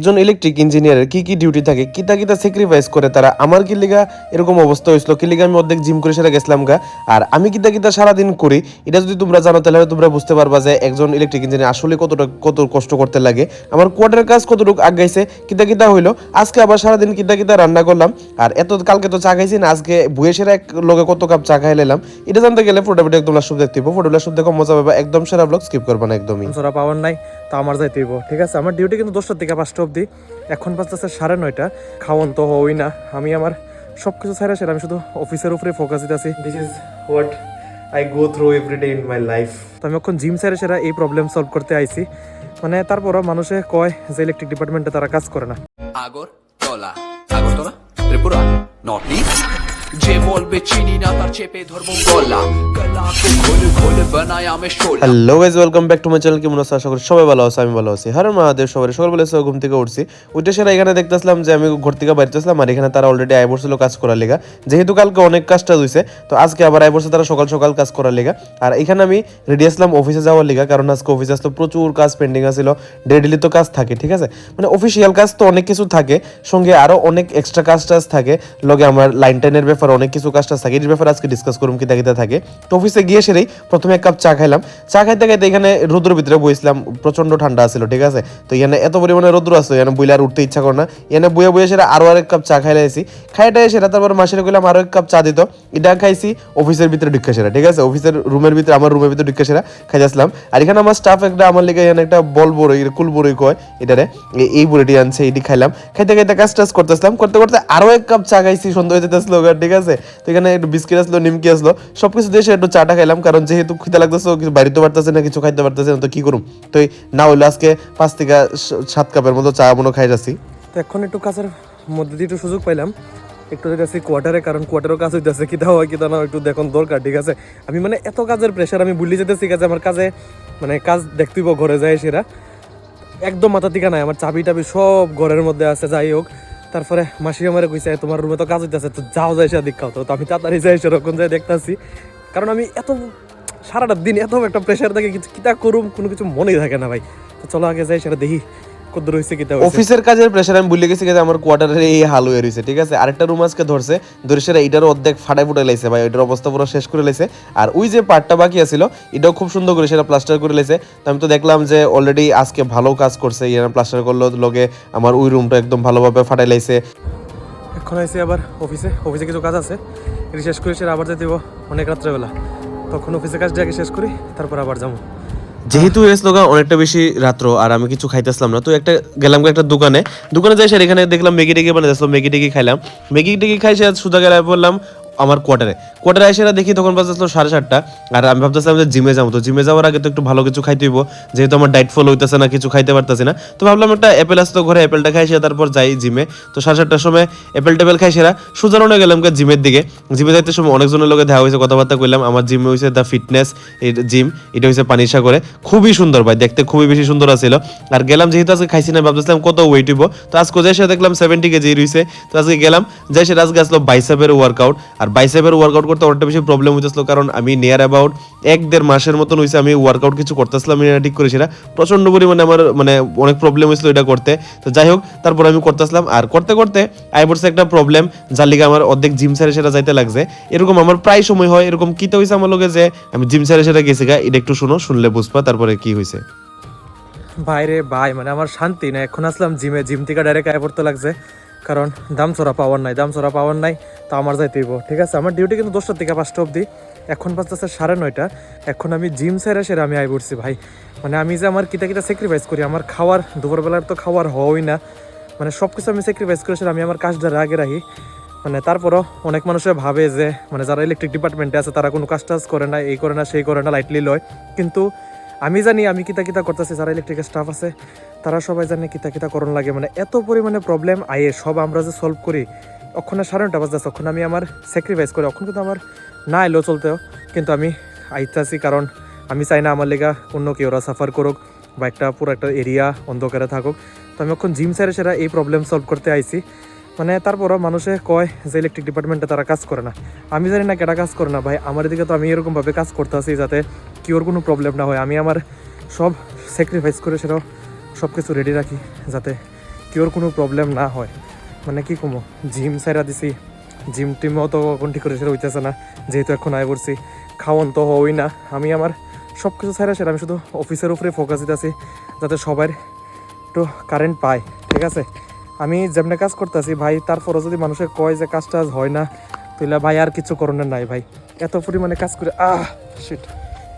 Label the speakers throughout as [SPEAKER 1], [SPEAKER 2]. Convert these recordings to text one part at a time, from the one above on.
[SPEAKER 1] একজন ইলেকট্রিক ইঞ্জিনিয়ারের কি কি ডিউটি থাকে, কিতা কিতা স্যাক্রিফাইস করে তারা, আমার কি লিগা এরকম অবস্থা হয়েছিল, কি লিগা আমি অর্ধেক জিম করে সেটা গেছিলাম গা, আর আমি কিতা কিতা সারাদিন করি, এটা যদি তোমরা জানো তাহলে তোমরা বুঝতে পারবা যে একজন ইলেকট্রিক ইঞ্জিনিয়ার আসলে কত কষ্ট করতে লাগে। আমার কোয়ার্টারের কাজ কতটুকু আগাইছে, কিতা কিতা হইলো, আজকে আবার সারাদিন কিতা কিতা রান্না করলাম, আর কালকে তো চা খাইছি না, আজকে বুয়েসের এক লগে কত কাপ চা খাই লাম, এটা জানতে গেলে ফটোটা একদম লাস্ট দেখতে হইব। ফটোটা শুধু দেখো মজা পাবা, একদম সেরা ব্লগ স্কিপ করবা না একদমই।
[SPEAKER 2] পাওয়ার নাই তা আমার যাইতে হইব, ঠিক আছে। আমার ডিউটি কিন্তু 10টা থেকে 5টা অবধি, এখন বাজতেছে 9:30। খাওয়ান তো হই না, আমি আমার সব কিছু ছাড়া সেটা আমি শুধু অফিসের উপরে ফোকাস দিতেছি। This is what I go through every day in my life. তো আমি এখন জিম ছাড়া সেটা এই প্রবলেম সলভ করতে আইছি। মানে তারপরও মানুষে কয় যে ইলেকট্রিক ডিপার্টমেন্টে তারা কাজ করে না।
[SPEAKER 3] আগরতলা ত্রিপুরা নর্থ ইস্ট যে বলবে চিনি না তার চেপে ধরবো গলা গলাকে খোলে খোলে বানায় আমি শোলা।
[SPEAKER 1] Hello guys, welcome back to my channel. কেমন আছো? আশা করি সবাই ভালো আছে, আমি ভালো আছি। হর মহাদেব। সকালবেলা ঘুম থেকে উঠছি, উঠে সেরা এখানে দেখতেছিলাম যে আমি ঘর থেকে বাইরেছিলাম, আর এখানে তারা অলরেডি আয় বসছিল কাজ করার লেগা, যেহেতু কালকে অনেক কাজটা হয়েছে তো আজকে আবার আয় বসে তারা সকাল সকাল কাজ করার লেগা। আর এখানে আমি রেডি আসলাম অফিসে যাওয়ার লেগা, কারণ আজকে অফিসে আসলে প্রচুর কাজ পেন্ডিং আছিল। ডেইলি তো কাজ থাকে, ঠিক আছে, মানে অফিসিয়াল কাজ তো অনেক কিছু থাকে, সঙ্গে আরো অনেক এক্সট্রা কাজ টাজ থাকে, লগে আমার লাইন টাইনের ব্যাপারে অনেক কিছু কাজ টাজ থাকে, এর ব্যাপারে আজকে ডিসকাস করুম কিতা কিতা থাকে। তো অফিসে গিয়ে সেরেই প্রথমে এক কাপ চা খাইলাম। চা খাইতে খাইতে এখানে রোদ্রের ভিতরে বইছিলাম, প্রচন্ড ঠান্ডা ছিল, ঠিক আছে। তো এখানে এত পরিমাণে রোদ্র আছে, এখানে বইলে আর উঠতে ইচ্ছা করে না। এখানে বইয়ে সেটা আরো আরেক কাপ চা খাইলে আসি, খাইটাই সেটা তারপর মাসিরে কইলাম আরো এক কাপ চা দিত, এটা খাইছি অফিসের ভিতরে ঢুকে সেরা, ঠিক আছে, অফিসের রুমের ভিতরে, আমার রুমের ভিতরে ঢুকে সেরা খাই আসলাম। আর এখানে আমার স্টাফ একটা আমার লিগে এখানে একটা বল বড়ই কুল বড়ই কয় এটারে, এই বড়িটি আনছে, এটি খাইলাম। খাইতে খাইতে কাজ টাজ করতেছিলাম, করতে করতে আরো এক কাপ চা খাইছি, সন্ধ্যা হয়ে যেতেছিল, ঠিক আছে। তো এখানে একটু বিস্কিট আসলো, নিমকি আসলো, সবকিছু দিয়ে একটু চাটা খাইলাম, কারণ যেহেতু খিদা লাগতেছে, কিছু বাড়িতে পারতেছে না, কিছু খাইতে পারতেছে না, তো কি করুম। তো না হইলো আজকে 5 থেকে 7 কাপের মতো চা মনে খাই যাচ্ছি।
[SPEAKER 2] তো এখন একটু কাজের মধ্যে দিয়ে একটু সুযোগ পাইলাম, একটু যাচ্ছি কোয়ার্টারে, কারণ কোয়ার্টারও কাজ হইতেছে, কিতা হয় কিতা না একটু দেখুন দরকার, ঠিক আছে। আমি মানে এত কাজের প্রেশার আমি ভুলে যেতেছি কাজে, আমার কাজে মানে কাজ দেখতেইব ঘরে যায় সেরা একদম মাথা দিকা নাই, আমার চাবি টাবি সব ঘরের মধ্যে আছে। যাই হোক, তারপরে মাসি আমারে কইছে তোমার রুমে তো কাজ হইতেছে, তো যাও যাই সে দেখাও। তো আমি তাড়াতাড়ি যাই সেরকম যাই দেখতেছি, কারণ আমি এত সারাটা দিন এত একটা প্রেশার থাকে, কিছু কিতা করুম কোনো কিছু মনেই থাকে না ভাই। তো চলো আগে যাই সেটা দেখি কত রয়েছে কিতা।
[SPEAKER 1] অফিসের কাজের প্রেশার আমি ভুলে গেছি, আমার কোয়ার্টারের এই হাল হয়ে রয়েছে, ঠিক আছে। আরেকটা রুম আজকে ধরছে, ধরে সেটা এটারও অর্ধেক ফাটাই ফুটাই লাইছে ভাই, ওইটার অবস্থা পুরো শেষ করে লাইছে। আর ওই যে পার্টটা বাকি আছিল এটাও খুব সুন্দর করে সেটা প্লাস্টার করে লাইছে। তো আমি তো দেখলাম যে অলরেডি আজকে ভালো কাজ করছে, এরা প্লাস্টার করলো, লগে আমার ওই রুমটা একদম ভালোভাবে ফাটাই লাইছে।
[SPEAKER 2] এখন আইসি আবার অফিসে কিছু কাজ আছে, এটা শেষ করে সেটা আবার যেতে দিব অনেক রাত্রেবেলা, তখন অফিসের কাজটা আগে শেষ করি, তারপর আবার যাবো।
[SPEAKER 1] যেহেতু এসলোগা অনেকটা বেশি রাত্র, আর আমি কিছু খাইতেছিলাম না, তো গেলাম একটা দোকানে যাই, সে এখানে দেখলাম ম্যাগি টেগি বানাইতেছিল, ম্যাগি টেগি খাইলাম। ম্যাগি টেগি খাই সে সুদা গেলে বললাম আমার কোয়ার্টারে এসে দেখি তখন বাজতেছিল 7:30, আর আমি ভাবতেছিলাম যে জিমে যাবো। তো জিমে যাওয়ার আগে তো একটু ভালো কিছু খাইতে হইব, যেহেতু আমার ডায়েট ফলো হইতেছে না, কিছু খাইতে পারতেছি না। তো ভাবলাম একটা অ্যাপেল আসতো ঘরে, অ্যাপেলটা খাই সে তারপর যাই জিমে। তো 7:30টার সময় অ্যাপেল টেপেল খাই সেরা সুজানো গেলাম জিমের দিকে। জিমে যাইতে সময় অনেকজনের লোকে দেখা হয়েছে, কথাবার্তা কইলাম। আমার জিমে হয়েছে দ্য ফিটনেস জিম, এটা হয়েছে পানিসাগরে, খুবই সুন্দর ভাই, দেখতে খুবই বেশি সুন্দর আছিল। আর গেলাম, যেহেতু আজকে খাইছি না, ভাবতেছিলাম কত ওয়েট হইব। তো আজকে যাই সে দেখলাম 70 কেজি রয়েছে। তো আজকে গেলাম, যাই সেটা আজকে আসলো বাইসেপের ওয়ার্কআউট। আর বাইসেপের ওয়ার্কআউট করতে অনেকটা বেশি প্রবলেম হইতেছিল, কারণ আমি নিয়ার অ্যাবাউট 1-1.5 মাসের মতন হয়েছে আমি ওয়ার্কআউট কিছু করতেছিলাম না, ঠিক করে সেটা প্রচন্ড পরিমাণে আমার মানে অনেক প্রবলেম হয়েছিল এটা করতে। তো যাই হোক, তারপর আমি করতেছিলাম, আর করতে করতে আই পড়ছে একটা প্রবলেম, যার লিগে আমার অর্ধেক জিম ছেড়ে সেটা যাইতে লাগছে। এরকম আমার প্রায় সময় হয়, এরকম কিতে হয়েছে আমার লোকে যে আমি জিম ছেড়ে সেটা গেছি গা, এটা একটু শুনলে বুঝবা তারপরে কি হয়েছে।
[SPEAKER 2] বাইরে ভাই মানে আমার শান্তি না, এখন আসলাম জিম থেকে ডাইরেক্ট আয় পড়তে লাগছে, কারণ দাম ছড়া পাওয়ার নাই, তো আমার যাইতে হইব, ঠিক আছে। আমার ডিউটি কিন্তু 10টা থেকে 5টা অবধি, এখন বাজতেছে 9:30। এখন আমি জিম ছেড়ে আমি আয় পড়ছি ভাই। মানে আমি যে আমার কিতা স্যাক্রিফাইস করি, আমার খাওয়ার দুপুরবেলার তো খাওয়ার হওয়াই না, মানে সব কিছু আমি স্যাক্রিফাইস করে আমি আমার কাজটা আগে রাখি। মানে তারপরও অনেক মানুষের ভাবে যে মানে যারা ইলেকট্রিক ডিপার্টমেন্টে আছে তারা কোনো কাজ টাজ করে না, এই করে না সেই করে না, লাইটলি লয়। কিন্তু আমি জানি আমি কিতা করতেছি, যারা ইলেকট্রিকের স্টাফ আছে তারা সবাই জানে কিতা করণ লাগে। মানে এত পরিমাণে প্রবলেম আয়ে সব আমরা যে সলভ করি, ওখানে 9:30 বাজতেছে, ওখানে আমি আমার স্যাক্রিফাইস করি, ওখানে কিন্তু আমার না এলেও চলতেও, কিন্তু আমি আইতাছি, কারণ আমি চাই না আমার লেগা অন্য কেউ ওরা সাফার করুক বা পুরো একটা এরিয়া অন্ধকারে থাকুক। তো আমি এখন জিম ছেড়ে সেরা এই প্রবলেম সলভ করতে আইছি। মানে তারপরও মানুষে কয় যে ইলেকট্রিক ডিপার্টমেন্টে তারা কাজ করে না, আমি জানি না কেটা কাজ করে না ভাই। আমার দিকে তো আমি এরকমভাবে কাজ করতে আসি যাতে কেউর কোনো প্রবলেম না হয়, আমি আমার সব স্যাক্রিফাইস করে সেটাও সব কিছু রেডি রাখি যাতে কেউর কোনো প্রবলেম না হয়। মানে কি কমো, জিম সাইরা দিছি, জিম টিমও তো এখন ঠিক করে সেটা হইতেছে না, যেহেতু এখন আয় পড়ছি। খাওয়ান তো হই না, আমি আমার সব কিছু সাইরা সেটা আমি শুধু অফিসের উপরে ফোকাস দিতেছি, যাতে সবার একটু কারেন্ট পায়। ঠিক আছে, আমি যেমনি কাজ করতেছি ভাই, তারপরও যদি মানুষের কয় যে কাজ টাজ হয় না, তাহলে ভাই আর কিছু করণের নাই ভাই। এত পরিমাণে কাজ করে শিট,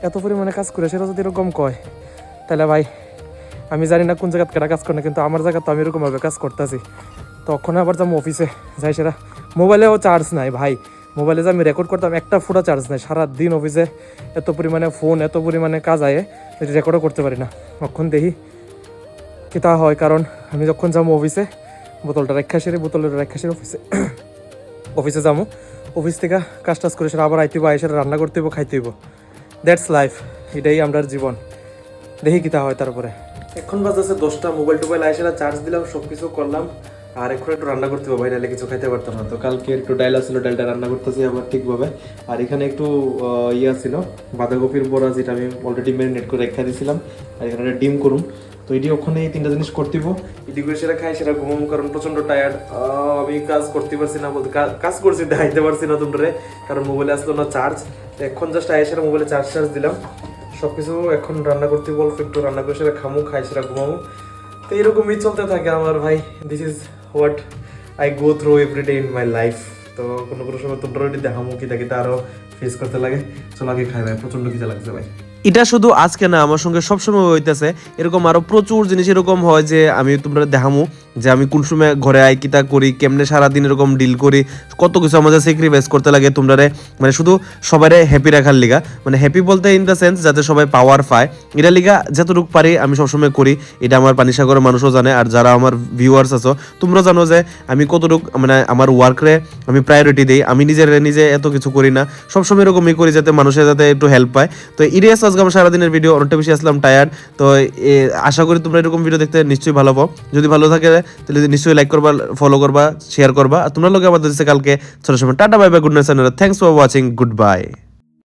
[SPEAKER 2] এত পরিমাণে কাজ করে সেটা যদি এরকম কয়, তাহলে ভাই আমি জানি না কোন জায়গায় কেটা কাজ করে না, কিন্তু আমার জায়গা তো আমি এরকমভাবে কাজ করতেছি। তখন আবার যাবো অফিসে যাই, সেটা মোবাইলেও চার্জ নাই ভাই। মোবাইলে যে আমি রেকর্ড করতাম একটা ফুটা চার্জ নাই, সারাদিন অফিসে এত পরিমাণে ফোন, এত পরিমাণে কাজ আয়ে রেকর্ডও করতে পারি না। তখন দেখি কি তা হয়, কারণ আমি যখন যাবো অফিসে বোতলটা রেখা সেরে অফিসে যাবো, অফিস থেকে কাজ টাজ করে সেটা আবার আইতে হইব, সেটা রান্না করতে হইব, খাইতে হইব। দ্যাটস লাইফ, এটাই আমার জীবন। দেখি কি তা হয়। তারপরে এখন বাজছে 10টা, মোবাইল টোবাইল আইসে চার্জ দিলাম, সব কিছু করলাম, আর এখন একটু রান্না করতে হবে ভাই, নাহলে কিছু খাইতে পারতাম না। তো কালকে একটু ডাইল ছিল, ডাইলটা রান্না করতেছি আবার ঠিকভাবে। আর এখানে একটু ইয়া ছিল বাঁধাকপির বড়া, যেটা আমি অলরেডি ম্যারিনেট করে রেখে দিয়েছিলাম। আর এখানে একটা ডিম করুন, তো এটি ওখানে এই 3টা জিনিস করতেইব। এটি করে সেটা খাই, সেটা ঘুমাবো, কারণ প্রচন্ড টায়ার্ড। আমি কাজ করতে পারছি না, বলতে কাজ করছি দেখাইতে পারছি না তোমরা, কারণ মোবাইলে আসলো না চার্জ। এখন জাস্ট আয় সেটা মোবাইলে চার্জ দিলাম, সব কিছু এখন রান্না করতে বলবো, একটু রান্না করে সেটা খামো, খাই সেটা ঘুমাবো। তো এরকমই চলতে থাকে আমার ভাই। This is what I go through every day in my life. তো কোনো কোনো সময় তোমরা ওইটি দেখামো কি দেখি, আরও ফেস করতে লাগে। চলো আগে খাই ভাই, প্রচন্ড খিদে লাগছে ভাই।
[SPEAKER 1] এটা শুধু আজকে না, আমার সঙ্গে সবসময় হইতেছে এরকম, আরো প্রচুর জিনিস এরকম হয় যে আমি তোমরা দেখামু যে আমি কোন সময় ঘরে আই, কিতা করি, কেমনে সারাদিন এরকম ডিল করি, কত কিছু আমাদের স্যাক্রিফাইস করতে লাগে তোমরা, মানে শুধু সবাই হ্যাপি রাখার লিগা, মানে হ্যাপি বলতে ইন দ্য সেন্স যাতে সবাই পাওয়ার পায়, এটা লিগা যতটুকু পারি আমি সবসময় করি। এটা আমার পানিসাগরের মানুষও জানে, আর যারা আমার ভিউয়ার্স আছো তোমরা জানো যে আমি কতটুকু মানে আমার ওয়ার্করে আমি প্রায়োরিটি দিই। আমি নিজে এত কিছু করি না, সবসময় এরকমই করি যাতে মানুষের যাতে একটু হেল্প পায়। তো ইরিয়াস আজকে আমার সারাদিনের ভিডিও, অনেকটা বেশি আসলাম টায়ার্ড। তো আশা করি তোমরা এরকম ভিডিও দেখতে নিশ্চয়ই ভালো পাও। যদি ভালো থাকে তাহলে নিশ্চয়ই লাইক করবা, ফলো করবা, শেয়ার করবা। আর তোমরা লোকে আমাদের কালকে ছোট সময় tata, bye bye, good night, thanks for watching, good bye.